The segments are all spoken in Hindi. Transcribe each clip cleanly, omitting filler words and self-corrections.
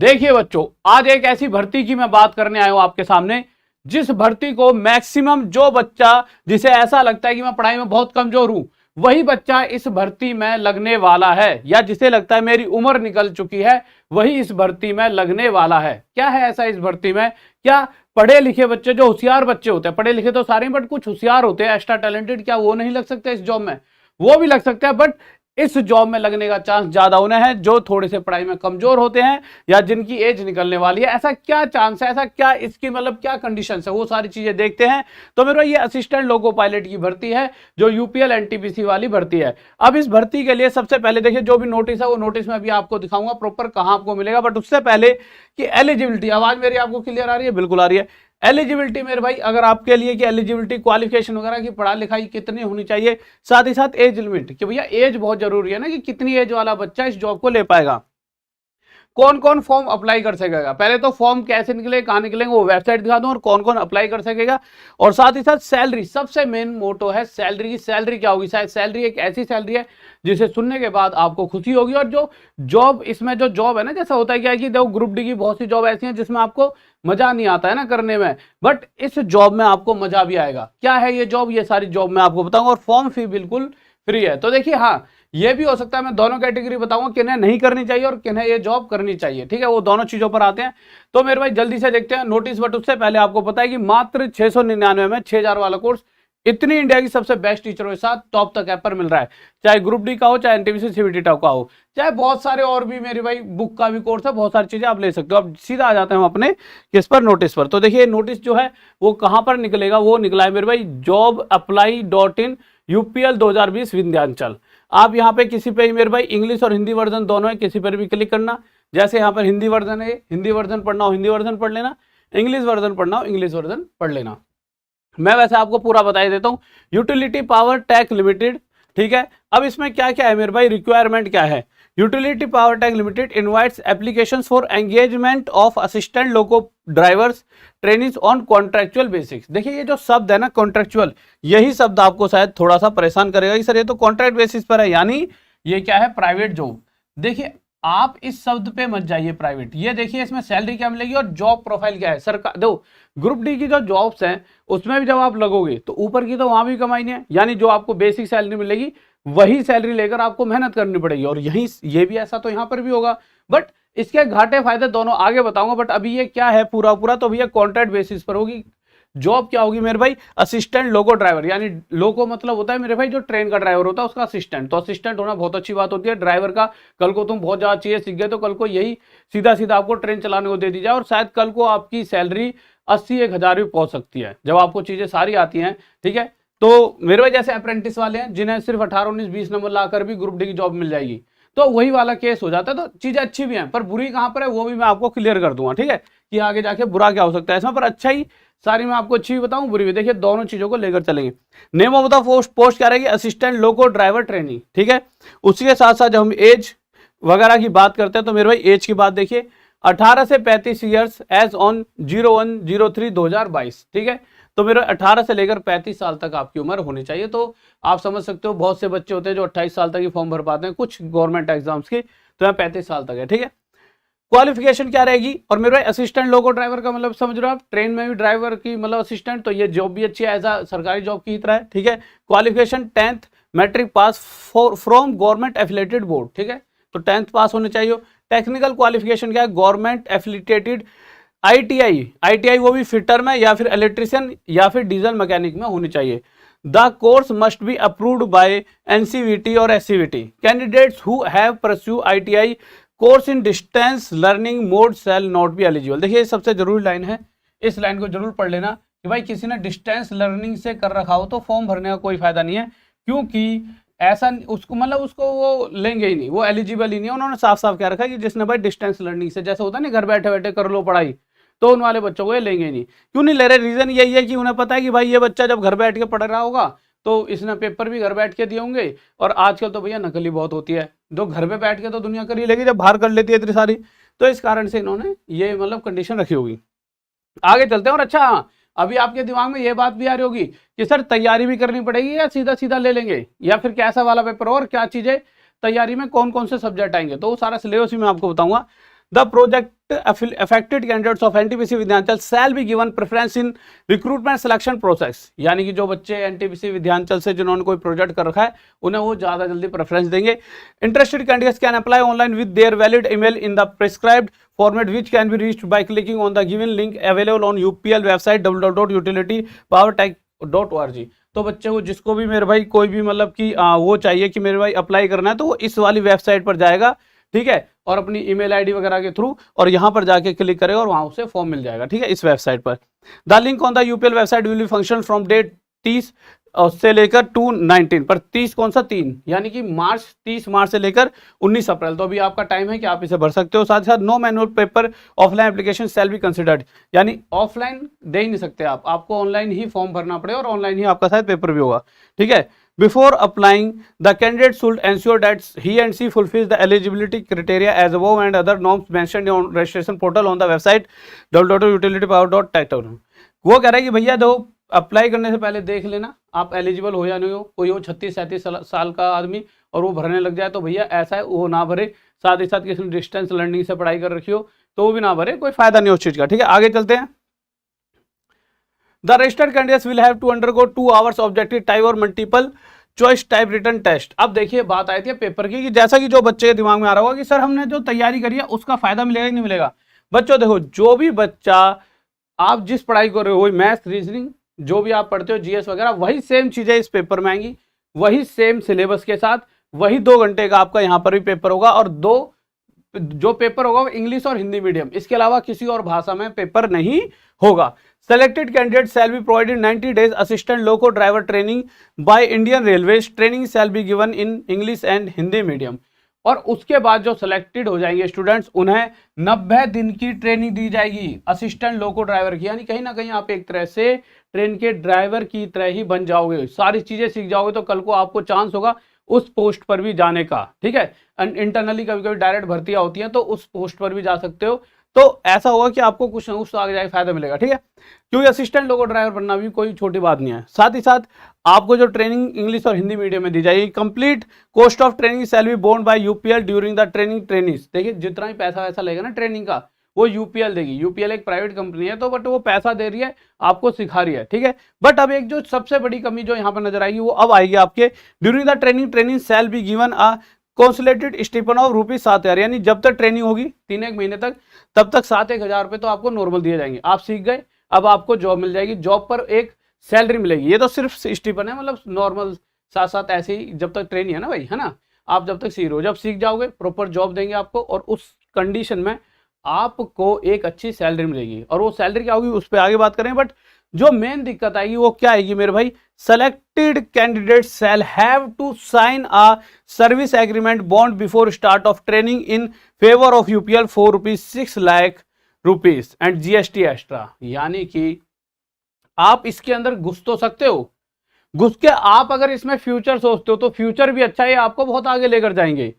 देखिए बच्चों, आज एक ऐसी भर्ती की मैं बात करने आया हूं आपके सामने, जिस भर्ती को मैक्सिमम जो बच्चा जिसे ऐसा लगता है कि मैं पढ़ाई में बहुत कमजोर हूं, वही बच्चा इस भर्ती में लगने वाला है, या जिसे लगता है मेरी उम्र निकल चुकी है वही इस भर्ती में लगने वाला है। क्या है ऐसा इस भर्ती में? क्या पढ़े लिखे बच्चे, जो होशियार बच्चे होते हैं, पढ़े लिखे तो सारे बट कुछ होशियार होते हैं, एक्स्ट्रा टैलेंटेड, क्या वो नहीं लग सकते इस जॉब में? वो भी लग सकते हैं, बट इस जॉब में लगने का चांस ज्यादा उन्हें है जो थोड़े से पढ़ाई में कमजोर होते हैं या जिनकी एज निकलने वाली है। ऐसा क्या चांस है, ऐसा क्या इसकी मतलब क्या कंडीशंस है, वो सारी चीजें देखते हैं। तो मेरे ये असिस्टेंट लोको पायलट की भर्ती है, जो यूपीएल एनटीपीसी वाली भर्ती है। अब इस भर्ती के लिए सबसे पहले देखिए, जो भी नोटिस है वो नोटिस में अभी आपको दिखाऊंगा प्रॉपर कहां आपको मिलेगा, बट उससे पहले कि एलिजिबिलिटी, आवाज मेरी आपको क्लियर आ रही है? बिल्कुल आ रही है। एलिजिबिलिटी मेरे भाई, अगर आपके लिए कि एलिजिबिलिटी क्वालिफिकेशन वगैरह की पढ़ा लिखाई कितनी होनी चाहिए, साथ ही साथ एज लिमिट, कि भैया एज बहुत जरूरी है ना, कि कितनी एज वाला बच्चा इस जॉब को ले पाएगा। कौन कौन फॉर्म अप्लाई कर सकेगा, पहले तो फॉर्म कैसे निकले, कहां निकलेंगे, वो वेबसाइट दिखा दूं, और कौन कौन अप्लाई कर सकेगा। और साथ ही साथ सैलरी, सबसे मेन मोटो है सैलरी की। सैलरी क्या होगी? शायद सैलरी एक ऐसी सैलरी है जिसे सुनने के बाद आपको खुशी होगी। और जो जॉब, इसमें जो जॉब है ना, जैसा होता है क्या है कि देखो ग्रुप डी की बहुत सी जॉब ऐसी हैं जिसमें आपको मजा नहीं आता है ना करने में, बट इस जॉब में आपको मजा भी आएगा। क्या है ये जॉब? ये सारी जॉब मैं आपको बताऊंगा, और फॉर्म फी बिल्कुल फ्री है। तो देखिए, हाँ ये भी हो सकता है मैं दोनों कैटेगरी बताऊंगा, किन्हें नहीं करनी चाहिए और किन्हें ये जॉब करनी चाहिए, ठीक है, वो दोनों चीजों पर आते हैं। तो मेरे भाई जल्दी से देखते हैं नोटिस। बट उससे पहले आपको पता है कि मात्र 699 में 6000 वाला कोर्स इतनी इंडिया की सबसे बेस्ट टीचरों के साथ टॉप तक ऐप पर मिल रहा है, चाहे ग्रुप डी का हो, चाहे एनटीपीसी सीबीटी टॉप का हो, चाहे बहुत सारे और भी मेरे भाई बुक का भी कोर्स है, बहुत सारी चीजें आप ले सकते हो। अब सीधा आ जाते हैं हम अपने किस पर, नोटिस पर। तो देखिए नोटिस जो है वो कहां पर निकलेगा, वो निकला है मेरे भाई jobapply.in यूपीएल 2020 विंध्याचल। आप यहाँ पे किसी पे ही मेरे भाई इंग्लिश और हिंदी वर्जन दोनों है, किसी पर भी क्लिक करना। जैसे यहाँ पर हिंदी वर्जन है, हिंदी वर्जन पढ़ना हो हिंदी वर्जन पढ़ लेना, इंग्लिश वर्जन पढ़ना हो इंग्लिश वर्जन पढ़ लेना। मैं वैसे आपको पूरा बता देता हूँ। यूटिलिटी पावर टेक लिमिटेड, ठीक है। अब इसमें क्या क्या है मेरे भाई, रिक्वायरमेंट क्या है? Utility power tech limited invites applications for engagement of assistant loco drivers trainings on contractual basics. देखिए ये जो शब्द है ना कॉन्ट्रेक्चुअल, यही शब्द आपको शायद थोड़ा सा परेशान करेगा कि सर ये तो कॉन्ट्रैक्ट बेसिस पर है, यानी ये क्या है, प्राइवेट जॉब। देखिए आप इस शब्द पे मत जाइए प्राइवेट, ये देखिए इसमें सैलरी क्या मिलेगी और जॉब प्रोफाइल क्या है। सरकार दो ग्रुप डी की जो जॉब्स हैं उसमें भी जब आप लगोगे तो ऊपर की तो वहां भी कमाई नहीं है, यानी जो आपको बेसिक सैलरी मिलेगी वही सैलरी लेकर आपको मेहनत करनी पड़ेगी। और यही ये भी ऐसा तो यहाँ पर भी होगा, बट इसके घाटे फायदे दोनों आगे बताऊंगा। बट अभी ये क्या है पूरा पूरा, तो भैया कॉन्ट्रैक्ट बेसिस पर होगी। जॉब क्या होगी मेरे भाई, असिस्टेंट लोको ड्राइवर, यानी लोको मतलब होता है मेरे भाई जो ट्रेन का ड्राइवर होता है उसका असिस्टेंट। तो असिस्टेंट होना बहुत अच्छी बात होती है ड्राइवर का। कल को तुम बहुत ज्यादा चीजें सीख गए तो कल को यही सीधा सीधा आपको ट्रेन चलाने को दे दी जाए, और शायद कल को आपकी सैलरी 80-1000 भी पहुंच सकती है जब आपको चीजें सारी आती हैं, ठीक है। तो मेरे भाई जैसे अप्रेंटिस वाले हैं जिन्हें सिर्फ 18, 19, 20 नंबर लाकर भी ग्रुप डी की जॉब मिल जाएगी, तो वही वाला केस हो जाता है। तो चीजें अच्छी भी हैं, पर बुरी कहां पर है वो भी मैं आपको क्लियर कर दूंगा, ठीक है, कि आगे जाके बुरा क्या हो सकता है इसमें। पर अच्छा ही सारी मैं आपको अच्छी भी बताऊं बुरी भी, देखिए दोनों चीजों को लेकर चलेंगे। नेम ऑफ द पोस्ट क्या रहेगी, असिस्टेंट लोको ड्राइवर ट्रेनिंग, ठीक है। उसके साथ साथ जब हम एज वगैरह की बात करते हैं तो मेरे भाई एज की बात देखिए, 18 से 35 ईयर्स एज ऑन 01/03/2022, ठीक है। तो मेरे 18 से लेकर 35 साल तक आपकी उम्र होनी चाहिए। तो आप समझ सकते हो बहुत से बच्चे होते हैं जो 28 साल तक ही फॉर्म भर पाते हैं कुछ गवर्नमेंट एग्जाम्स की, तो यहाँ 35 साल तक है, ठीक है। क्वालिफिकेशन क्या रहेगी, और मेरे भाई असिस्टेंट लोको ड्राइवर का मतलब समझ रहे हो आप, ट्रेन में भी ड्राइवर की मतलब असिस्टेंट, तो ये जॉब भी अच्छी है, ऐसा सरकारी जॉब की तरह है, ठीक है। Qualification 10th matric pass from government affiliated board, ठीक है, तो 10th पास होने चाहिए। टेक्निकल क्वालिफिकेशन क्या है, गवर्नमेंट एफिलिटेटेड ITI वो भी फिटर में या फिर इलेक्ट्रिशियन या फिर डीजल मैकेनिक में होनी चाहिए। The course must be approved by NCVT और SCVT। Candidates who have pursue ITI course in distance learning mode shall not be eligible. देखिए सबसे जरूरी लाइन है, इस लाइन को जरूर पढ़ लेना कि भाई किसी ने डिस्टेंस लर्निंग से कर रखा हो तो फॉर्म भरने का कोई फायदा नहीं है, क्योंकि ऐसा उसको मतलब उसको वो लेंगे ही नहीं, वो एलिजिबल ही नहीं है। उन्होंने साफ साफ कह रखा है कि जिसने भाई डिस्टेंस लर्निंग से, जैसे होता है ना घर बैठे बैठे कर लो पढ़ाई, तो उन वाले बच्चों को ये लेंगे ही नहीं। क्यों नहीं ले रहे, रीजन यही है कि उन्हें पता है कि भाई ये बच्चा जब घर बैठ के पढ़ रहा होगा तो इसने पेपर भी घर बैठ के दिए होंगे, और आजकल तो भैया नकली बहुत होती है, जो घर पे बैठ के तो दुनिया कर ही लेगी जब बाहर कर लेती है इतनी सारी। तो इस कारण से इन्होंने ये मतलब कंडीशन रखी होगी। आगे चलते हैं। और अच्छा हाँ, अभी आपके दिमाग में ये बात भी आ रही होगी कि सर तैयारी भी करनी पड़ेगी या सीधा सीधा ले लेंगे, या फिर कैसा वाला पेपर और क्या चीजें तैयारी में कौन कौन से सब्जेक्ट आएंगे, तो वो सारा सिलेबस ही मैं आपको बताऊंगा। The project affected candidates of NTPC Vidyanchal shall be given preference in recruitment selection process, यानी कि जो बच्चे NTPC विद्यांचल से जिन्होंने कोई प्रोजेक्ट कर रखा है उन्हें वो ज़्यादा जल्दी प्रेफरेंस देंगे। Interested candidates can apply online with their valid email in the prescribed format which can be reached by clicking on the given link available on UPL website www.utilitypowertech.org। तो बच्चे को जिसको भी मेरे भाई कोई भी मतलब कि वो चाहिए कि मेरे भाई अप्लाई करना है तो वो इस वाली वेबसाइट पर जाएगा, ठीक है, और अपनी ईमेल आईडी वगैरह के थ्रू और यहाँ पर जाके क्लिक करेगा और वहाँ उसे फॉर्म मिल जाएगा, ठीक है, इस वेबसाइट पर। The link on the U P L website will be functional from date 30 से लेकर 2/19 पर 30 कौन सा 3 यानी कि 30 मार्च से लेकर 19 अप्रैल, तो अभी आपका टाइम है कि आप इसे भर सकते हो। साथ ही साथ no manual paper offline application shall be considered, यानी ऑफलाइन दे ही नहीं सकते आप, आपको ऑनलाइन ही फॉर्म भरना पड़ेगा और ऑनलाइन ही आपका शायद पेपर भी होगा, ठीक है। Before applying the candidate should ensure that he and she fulfills the eligibility criteria as above and other norms mentioned on registration portal on the website www.utilitypower.tech। वो कह रहा है कि भैया दो अप्लाई करने से पहले देख लेना आप एलिजिबल हो या नहीं हो, कोई हो 36-37 साल का आदमी और वो भरने लग जाए तो भैया ऐसा है वो ना भरे, साथ ही साथ किसी ने डिस्टेंस लर्निंग से पढ़ाई कर रखी हो तो वो भी ना भरे, कोई फायदा नहीं उस चीज का, ठीक है। आगे चलते हैं। The registered candidates will have to undergo 2 hours objective type और multiple choice type written test. अब देखिए बात आई थी पेपर की कि जैसा कि जो बच्चे के दिमाग में आ रहा होगा कि सर हमने जो तैयारी करी है उसका फायदा मिलेगा कि नहीं मिलेगा। बच्चों देखो, जो भी बच्चा आप जिस पढ़ाई कर रहे हो, मैथ्स रीजनिंग जो भी आप पढ़ते हो जीएस वगैरह, वही सेम चीजें इस पेपर में आएंगी, वही सेम सिलेबस के साथ, वही 2 घंटे का आपका यहाँ पर भी पेपर होगा और जो पेपर होगा वो इंग्लिश और हिंदी मीडियम, इसके अलावा किसी और भाषा में पेपर नहीं होगा। Selected candidate shall be provided 90 days assistant loco driver training by Indian railways, training shall be given in English and Hindi medium. और उसके बाद जो सिलेक्टेड हो जाएंगे स्टूडेंट्स उन्हें 90 दिन की ट्रेनिंग दी जाएगी असिस्टेंट लोको ड्राइवर की, यानी कहीं ना कहीं आप एक तरह से ट्रेन के ड्राइवर की तरह ही बन जाओगे, सारी चीजें सीख जाओगे तो कल को आपको चांस होगा उस पोस्ट पर भी जाने का, ठीक है। इंटरनली कभी कभी डायरेक्ट भर्तियां होती हैं तो उस पोस्ट पर भी जा सकते हो, तो ऐसा होगा कि आपको कुछ ना कुछ तो आगे जाके फायदा मिलेगा, ठीक है, क्योंकि असिस्टेंट लोको ड्राइवर बनना भी कोई छोटी बात नहीं है। साथ ही साथ आपको जो ट्रेनिंग इंग्लिश और हिंदी मीडियम में दी जाएगी, complete cost of training shall be borne by U P L during the training trainings. देखिए जितना ही पैसा वैसा लगेगा ना ट्रेनिंग का वो यूपीएल देगी। यूपीएल एक प्राइवेट कंपनी है तो बट वो पैसा दे रही है, आपको सिखा रही है, ठीक है। बट अब एक जो सबसे बड़ी कमी जो यहाँ पर नजर आएगी वो अब आएगी आपके during the training shall be given a consolidated stipend of ₹7,000, यानी जब तक ट्रेनिंग होगी 3-1 महीने तक तब तक 7-1 रुपए तो आपको नॉर्मल दिए जाएंगे। आप सीख गए, अब आपको जॉब मिल जाएगी, जॉब पर एक सैलरी मिलेगी। ये तो सिर्फ स्टिपेंड है, मतलब नॉर्मल साथ साथ ऐसे ही जब तक ट्रेनिंग है ना भाई, है ना, आप जब तक सीख रहे हो, जब सीख जाओगे प्रॉपर जॉब देंगे आपको और उस कंडीशन में आपको एक अच्छी सैलरी मिलेगी। और वो सैलरी क्या होगी उस पर आगे बात करें, बट जो मेन दिक्कत आएगी वो क्या आएगी मेरे भाई, selected candidate shall have to sign a service agreement bond before start of training in favour of U P L for ₹6 lakh and G S T extra. यानी कि आप इसके अंदर घुस तो सकते हो, घुस के आप अगर इसमें फ्यूचर सोचते हो तो फ्यूचर भी अच्छा है, आपको बहुत आगे लेकर जाएंगे,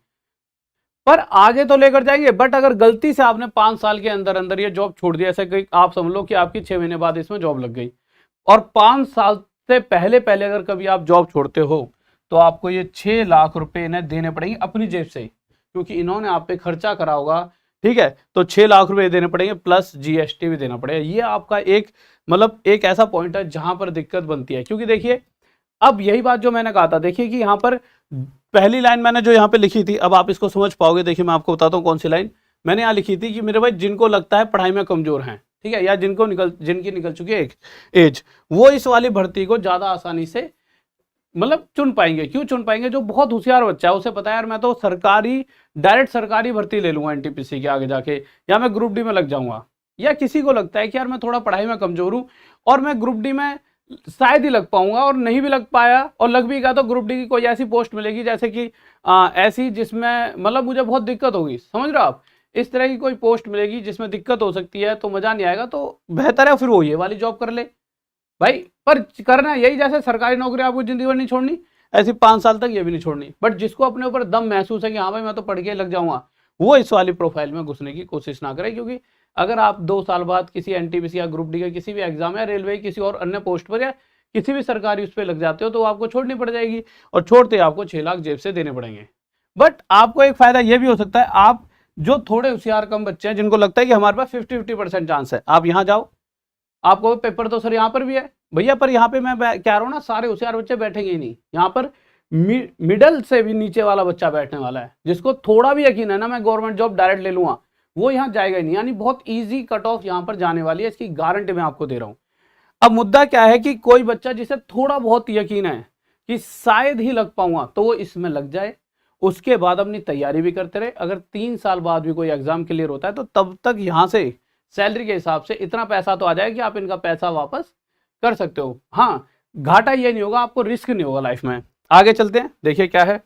पर आगे तो लेकर जाएंगे, बट अगर गलती से आपने 5 साल के अंदर अंदर ये जॉब छोड़ दिया, ऐसे कि आप समझ लो कि आपकी 6 महीने बाद इसमें जॉब लग गई और 5 साल से पहले अगर कभी आप जॉब छोड़ते हो तो आपको ये 6 लाख रुपए इन्हें देने पड़ेंगे अपनी जेब से, क्योंकि इन्होंने आप पे खर्चा करा होगा, ठीक है। तो 6 लाख रुपए देने पड़ेंगे प्लस जीएसटी भी देना पड़ेगा। ये आपका एक मतलब एक ऐसा पॉइंट है जहां पर दिक्कत बनती है, क्योंकि देखिए अब यही बात जो मैंने कहा था, देखिए कि यहाँ पर पहली लाइन मैंने जो यहाँ पे लिखी थी, अब आप इसको समझ पाओगे। देखिए मैं आपको बताता हूँ कौन सी लाइन मैंने यहाँ लिखी थी कि मेरे भाई जिनको लगता है पढ़ाई में कमजोर हैं, ठीक है, या जिनकी निकल चुकी है एक एज, वो इस वाली भर्ती को ज्यादा आसानी से मतलब चुन पाएंगे। क्यों चुन पाएंगे? जो बहुत होशियार बच्चा है उसे पता है यार मैं तो डायरेक्ट सरकारी भर्ती ले लूंगा एनटीपीसी के आगे जाके, या मैं ग्रुप डी में लग जाऊंगा। या किसी को लगता है कि यार मैं थोड़ा पढ़ाई में कमजोर हूं और मैं ग्रुप डी में शायद ही लग पाऊंगा, और नहीं भी लग पाया और लग भी गया तो ग्रुप डी की कोई ऐसी पोस्ट मिलेगी जैसे कि ऐसी जिसमें मतलब मुझे बहुत दिक्कत होगी, समझ रहे हो आप, इस तरह की कोई पोस्ट मिलेगी जिसमें दिक्कत हो सकती है तो मजा नहीं आएगा, तो बेहतर है फिर वो ये वाली जॉब कर ले भाई। पर करना यही, जैसे सरकारी नौकरी आपको जिंदगी भर नहीं छोड़नी, ऐसी 5 साल तक ये भी नहीं छोड़नी। बट जिसको अपने ऊपर दम महसूस है कि हाँ भाई मैं तो पढ़ के लग जाऊंगा, वो इस वाली प्रोफाइल में घुसने की कोशिश ना करे, क्योंकि अगर आप 2 साल बाद किसी एनटीपीसी या ग्रुप डी का किसी भी एग्जाम या रेलवे किसी और अन्य पोस्ट पर या किसी भी सरकारी उस पर लग जाते हो तो आपको छोड़नी पड़ जाएगी, और छोड़ते आपको 6 लाख जेब से देने पड़ेंगे। बट आपको एक फायदा ये भी हो सकता है, आप जो थोड़े होशियार कम बच्चे हैं, जिनको लगता है कि हमारे पास 50-50% चांस है, आप यहाँ जाओ, आपको पेपर तो सर यहाँ पर भी है भैया, पर यहाँ पे मैं कह रहा हूँ ना, सारे होशियार बच्चे बैठेंगे ही नहीं, यहाँ पर मिडल से भी नीचे वाला बच्चा बैठने वाला है, जिसको थोड़ा भी यकीन है ना मैं गवर्नमेंट जॉब डायरेक्ट ले लूंगा, वो यहाँ जाएगा ही नहीं। यानी बहुत इजी कट ऑफ यहाँ पर जाने वाली है, इसकी गारंटी मैं आपको दे रहा हूँ। अब मुद्दा क्या है कि कोई बच्चा जिसे थोड़ा बहुत यकीन है कि शायद ही लग पाऊंगा, तो वो इसमें लग जाए, उसके बाद अपनी तैयारी भी करते रहे। अगर 3 साल बाद भी कोई एग्जाम क्लियर होता है, तो तब तक यहाँ से सैलरी के हिसाब से इतना पैसा तो आ जाए कि आप इनका पैसा वापस कर सकते हो। हाँ, घाटा ये नहीं होगा, आपको रिस्क नहीं होगा लाइफ में। आगे चलते हैं, देखिए क्या है।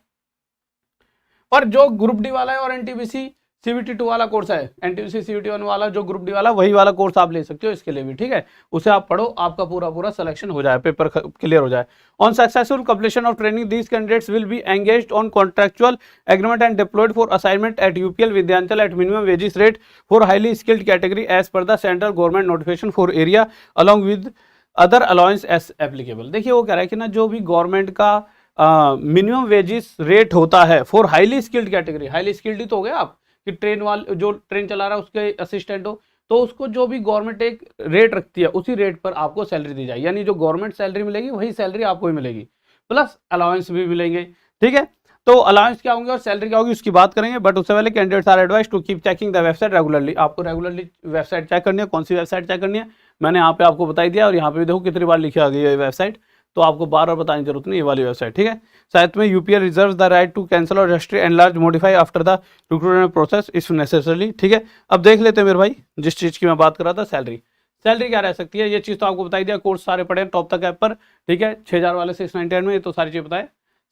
और जो ग्रुप डी वाला है और एनटीपीसी सीवीटी 2 वाला कोर्स है, एनटीपीसी सीवीटी 1 वाला जो ग्रुप डी वाला, वही वाला कोर्स आप ले सकते हो इसके लिए भी, ठीक है। उसे आप पढ़ो, आपका पूरा सिलेक्शन हो जाए, पेपर क्लियर हो जाए। On successful completion of training these candidates will be engaged on contractual agreement and deployed for assignment at UPL Vindhyachal at minimum wages rate for highly skilled category as per the central government notification for area along with other allowance as applicable. देखिए वो कह रहा है कि ना, जो भी गवर्नमेंट का मिनिमम वेजेस रेट होता है for highly skilled category, highly skilled ही तो हो गए आप कि ट्रेन वाले, जो ट्रेन चला रहा है उसके असिस्टेंट हो, तो उसको जो भी गवर्नमेंट एक रेट रखती है, उसी रेट पर आपको सैलरी दी जाएगी। यानी जो गवर्नमेंट सैलरी मिलेगी वही सैलरी आपको भी मिलेगी, प्लस अलाउंस भी मिलेंगे, ठीक है। तो अलाउंस क्या होंगे और सैलरी क्या होगी उसकी बात करेंगे, बट उससे पहले candidates are advise to keep checking the website regularly. आपको रेगुलरली वेबसाइट चेक करनी है। कौन सी वेबसाइट चेक करनी है मैंने यहाँ पे आपको बताई दिया, और यहाँ पे भी देखो कितनी बार लिखी आ गई है वेबसाइट, तो आपको बार बार बताने की जरूरत नहीं, ये वाली वेबसाइट, ठीक है। साथ में UPL reserve the right to cancel और register enlarge modify after the recruitment process if necessary, ठीक है। अब देख लेते हैं मेरे भाई, जिस चीज़ की मैं बात कर रहा था, सैलरी। सैलरी क्या रह सकती है, ये चीज़ तो आपको बताई दिया, कोर्स सारे पढ़े टॉप तक ऐप पर, ठीक है। 6000 वाले 699 में, ये तो सारी चीज़ बताए।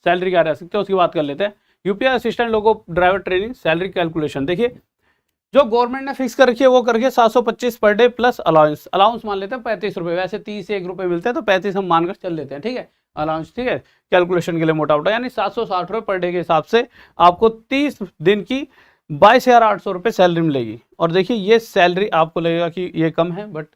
सैलरी क्या रह सकती है उसकी बात कर लेते हैं। यूपीएल असिस्टेंट लोगो ड्राइवर ट्रेनिंग सैलरी कैलकुलेशन, देखिए जो गवर्नमेंट ने फिक्स कर रखी है वो करके 725 per debt plus allowance. Allowance मान लेते हैं 35 रुपये, वैसे 30-1 रुपये मिलते हैं, तो 35 हम मानकर चल लेते हैं, ठीक है। अलाउंस, ठीक है, कैलकुलेशन के लिए मोटा मोटा, यानी 760 रुपये पर डे के हिसाब से आपको 30 दिन की 22,800 रुपये सैलरी मिलेगी। और देखिए ये सैलरी आपको लगेगा कि ये कम है, बट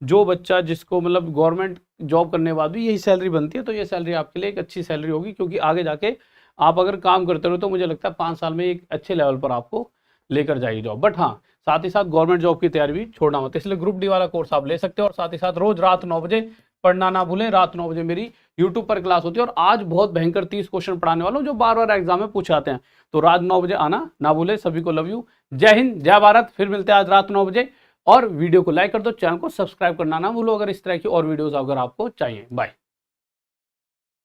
जो बच्चा जिसको मतलब गवर्नमेंट जॉब करने के बाद भी यही सैलरी बनती है, तो ये सैलरी आपके लिए एक अच्छी सैलरी होगी, क्योंकि आगे जाके आप अगर काम करते रहो तो मुझे लगता है 5 साल में एक अच्छे लेवल पर आपको लेकर जाएगी जॉब। बट हाँ, साथ ही साथ गवर्नमेंट जॉब की तैयारी भी छोड़ना मत, इसलिए ग्रुप डी वाला कोर्स आप ले सकते हो। और साथ ही साथ रोज रात 9 बजे पढ़ना ना भूलें, रात 9 बजे मेरी यूट्यूब पर क्लास होती है, और आज बहुत भयंकर 30 क्वेश्चन पढ़ाने वाला हूँ जो बार बार एग्जाम में पूछे आते हैं, तो रात 9 बजे आना ना भूले। सभी को लव यू, जय हिंद, जय भारत। फिर मिलते हैं आज रात 9 बजे, और वीडियो को लाइक कर दो, चैनल को सब्सक्राइब करना ना भूलो अगर इस तरह की और वीडियोस अगर आपको चाहिए। बाय।